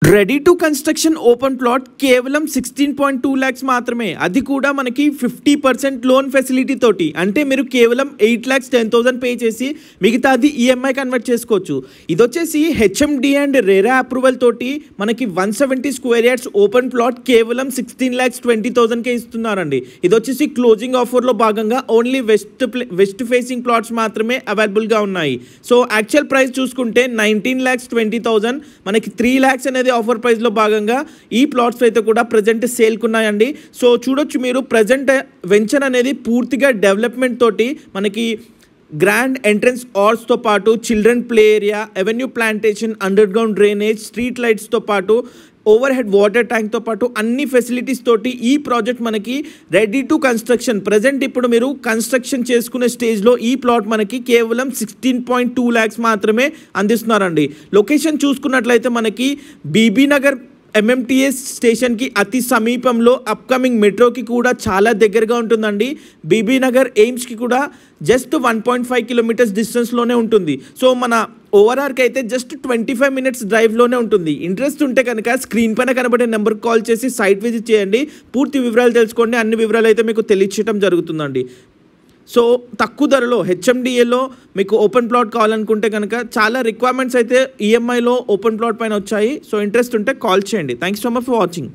Ready to construction open plot కేవలం 16.2 lakhs మాత్రమే. అది కూడా మనకి 50% లోన్ ఫెసిలిటీ తోటి. అంటే మీరు కేవలం 8,10,000 పే చేసి మిగతాది ఈఎంఐ కన్వర్ట్ చేసుకోవచ్చు. ఇది వచ్చేసి హెచ్ఎండి అండ్ రెరా అప్రూవల్ తోటి మనకి 170 square yards ఓపెన్ ప్లాట్ కేవలం 16,20,000కే ఇస్తున్నారండి. ఇది వచ్చేసి క్లోజింగ్ ఆఫర్లో భాగంగా ఓన్లీ వెస్ట్ ఫేసింగ్ ప్లాట్స్ మాత్రమే అవైలబుల్గా ఉన్నాయి. సో యాక్చువల్ ప్రైస్ చూసుకుంటే 19,20,000, మనకి 3 lakhs అనేది ఆఫర్ ప్రైస్ లో భాగంగా ఈ ప్లాట్స్ అయితే కూడా ప్రెజెంట్ సేల్ కున్నాయండి. సో చూడొచ్చు మీరు, ప్రెజెంట్ వెంచర్ అనేది పూర్తిగా డెవలప్మెంట్ తోటి మనకి గ్రాండ్ ఎంట్రన్స్ తో పాటు children play area, avenue plantation, underground drainage, street లైట్స్తో పాటు ఓవర్ హెడ్ వాటర్ ట్యాంక్తో పాటు అన్ని ఫెసిలిటీస్ తోటి ఈ ప్రాజెక్ట్ మనకి రెడీ టు కన్స్ట్రక్షన్. ప్రజెంట్ ఇప్పుడు మీరు కన్స్ట్రక్షన్ చేసుకునే స్టేజ్లో ఈ ప్లాట్ మనకి కేవలం 16.2 lakhs మాత్రమే అందిస్తున్నారండి. లొకేషన్ చూసుకున్నట్లయితే మనకి బీబీ నగర్ ఎంఎంటీఎస్ స్టేషన్కి అతి సమీపంలో, అప్కమింగ్ మెట్రోకి కూడా చాలా దగ్గరగా ఉంటుందండి. బీబీ నగర్ ఎయిమ్స్కి కూడా జస్ట్ 1.5 kilometers డిస్టెన్స్లోనే ఉంటుంది. సో మన ఓవరాల్కి అయితే జస్ట్ 25 minutes డ్రైవ్లోనే ఉంటుంది. ఇంట్రెస్ట్ ఉంటే కనుక స్క్రీన్ పైన కనబడే నెంబర్కి కాల్ చేసి సైట్ విజిట్ చేయండి. పూర్తి వివరాలు తెలుసుకోండి. అన్ని వివరాలు అయితే మీకు తెలియచేయడం జరుగుతుందండి. సో తక్కువ ధరలో హెచ్ఎండిఏలో మీకు ఓపెన్ ప్లాట్ కావాలనుకుంటే కనుక చాలా రిక్వైర్మెంట్స్ అయితే ఈఎంఐలో ఓపెన్ ప్లాట్ పైన వచ్చాయి. సో ఇంట్రెస్ట్ ఉంటే కాల్ చేయండి. Thanks so much for watching.